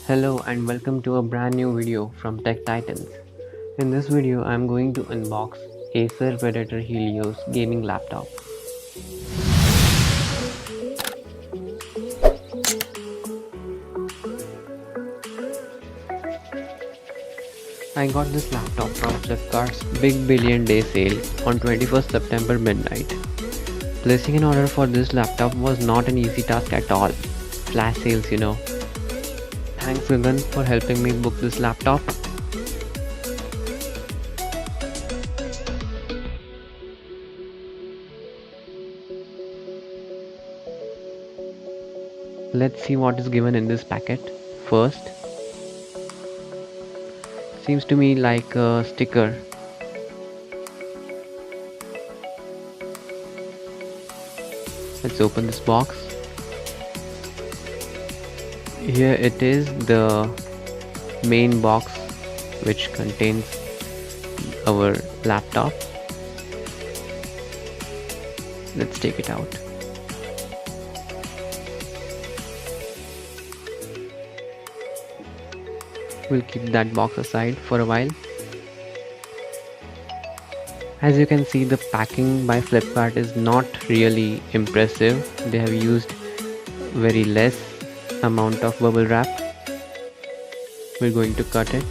Hello and welcome to a brand new video from Tech Titans. In this video, I am going to unbox Acer Predator Helios gaming laptop. I got this laptop from Fipkart's Big Billion Day sale on 21st September midnight. Placing an order for this laptop was not an easy task at all. Flash sales, you know. Thanks Gagan for helping me book this laptop. Let's see what is given in this packet. First, seems to me like a sticker. Let's open this box. Here it is, the main box which contains our laptop. Let's take it out. We'll keep that box aside for a while. As you can see, the packing by Flipkart is not really impressive. They have used very less amount of bubble wrap. We're going to cut it.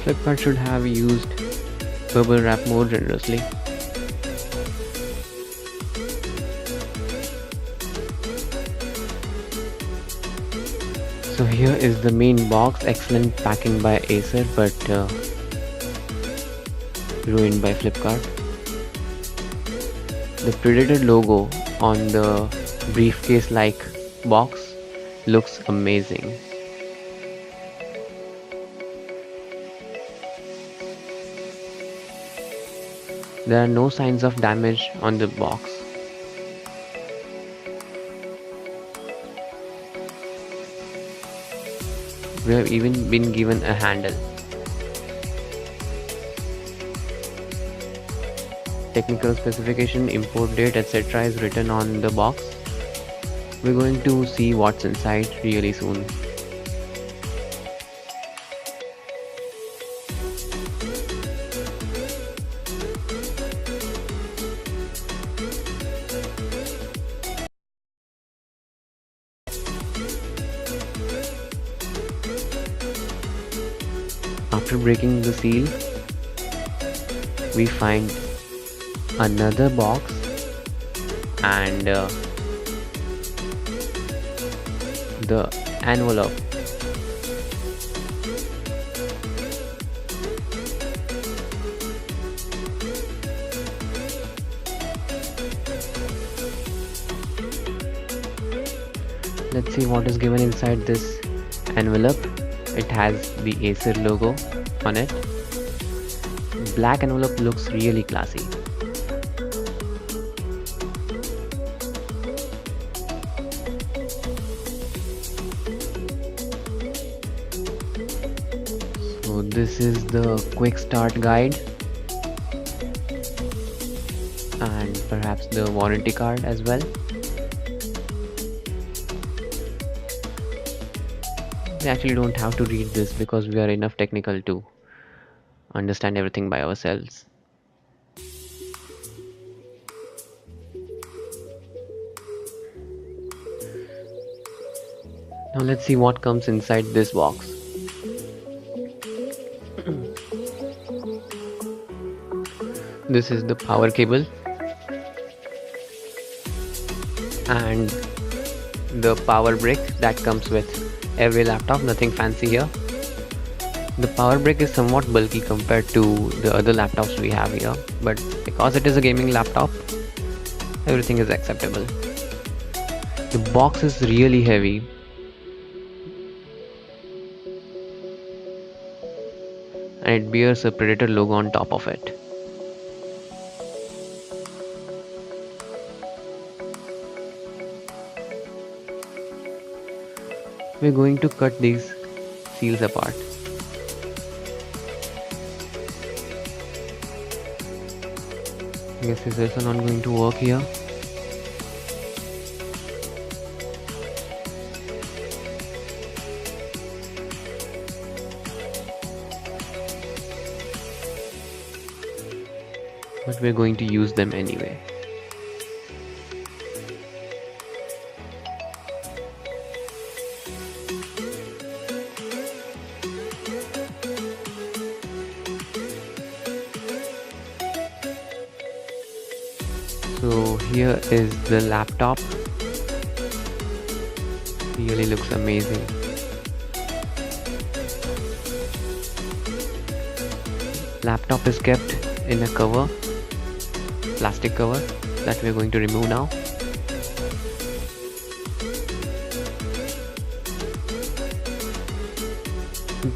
Flipkart should have used bubble wrap more generously. So here is the main box. Excellent packing by Acer, but ruined by Flipkart. The Predator logo on the briefcase like box looks amazing. There are no signs of damage on the box. We have even been given a handle. Technical specification, import date, etc. is written on the box. We're going to see what's inside really soon. After breaking the seal, we find another box and the envelope. Let's see what is given inside this envelope. It has the Acer logo on it. Black envelope looks really classy. So this is the quick start guide and perhaps the warranty card as well. We actually don't have to read this because we are enough technical to understand everything by ourselves. Now let's see what comes inside this box. This is the power cable and the power brick that comes with every laptop, nothing fancy here. The power brick is somewhat bulky compared to the other laptops we have here, but because it is a gaming laptop, everything is acceptable. The box is really heavy. And it bears a Predator logo on top of it. We're going to cut these seals apart. I guess this is also not going to work here. But we're going to use them anyway. So here is the laptop. Really looks amazing. Laptop is kept in a cover, plastic cover, that we're going to remove now.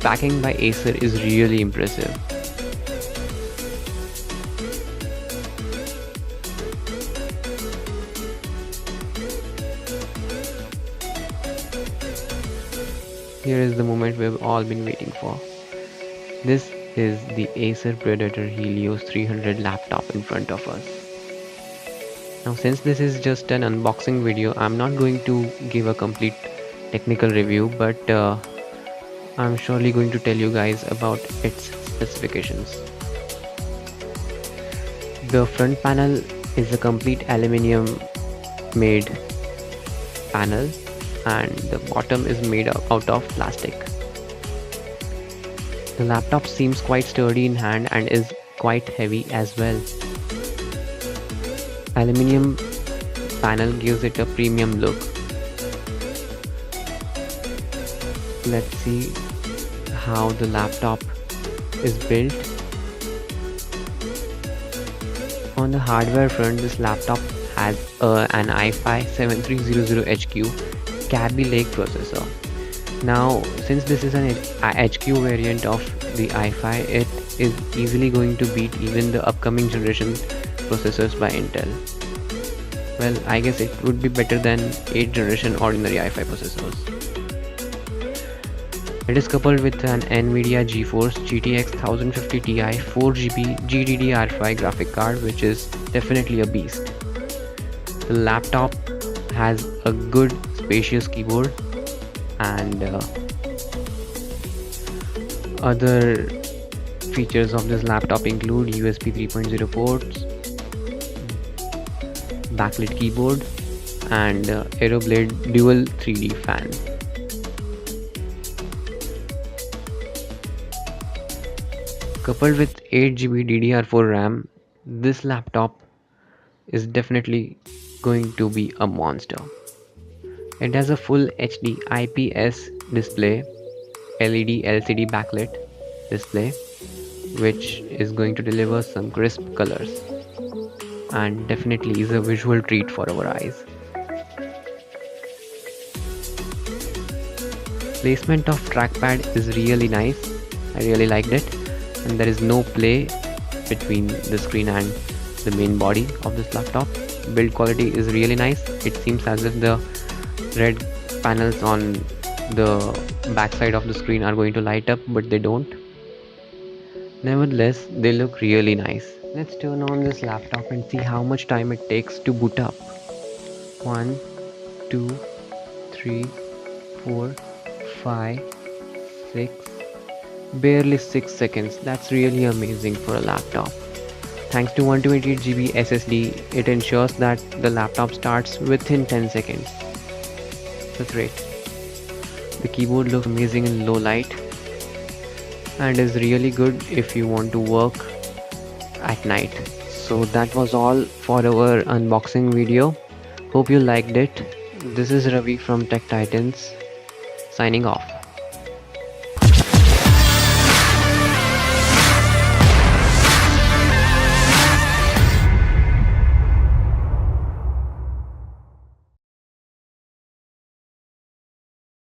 Packing by Acer is really impressive. Here is the moment we've all been waiting for. This is the Acer Predator Helios 300 laptop in front of us. Now, since this is just an unboxing video, I'm not going to give a complete technical review, but I'm surely going to tell you guys about its specifications. The front panel is a complete aluminium made panel, and the bottom is made out of plastic. The laptop seems quite sturdy in hand and is quite heavy as well. Aluminium panel gives it a premium look. Let's see how the laptop is built. On the hardware front, this laptop has an i5 7300HQ Kaby Lake processor. Now, since this is an HQ variant of the i5, it is easily going to beat even the upcoming generation processors by Intel. Well, I guess it would be better than 8th generation ordinary i5 processors. It is coupled with an Nvidia GeForce GTX 1050 Ti 4GB GDDR5 graphic card, which is definitely a beast. The laptop has a good spacious keyboard, and other features of this laptop include USB 3.0 ports, backlit keyboard, and Aeroblade dual 3D fan. Coupled with 8GB DDR4 RAM, this laptop is definitely going to be a monster. It has a full HD IPS display, LED LCD backlit display, which is going to deliver some crisp colors and definitely is a visual treat for our eyes. Placement of trackpad is really nice. I really liked it, and there is no play between the screen and the main body of this laptop. Build quality is really nice. It seems as if the red panels on the back side of the screen are going to light up, but they don't. Nevertheless, they look really nice. Let's turn on this laptop and see how much time it takes to boot up. 1, 2, 3, 4, 5, 6, barely 6 seconds. That's really amazing for a laptop. Thanks to 128GB SSD, it ensures that the laptop starts within 10 seconds. That's great. The keyboard looks amazing in low light and is really good if you want to work at night. So that was all for our unboxing video. Hope you liked it. This is Ravi from Tech Titans, signing off.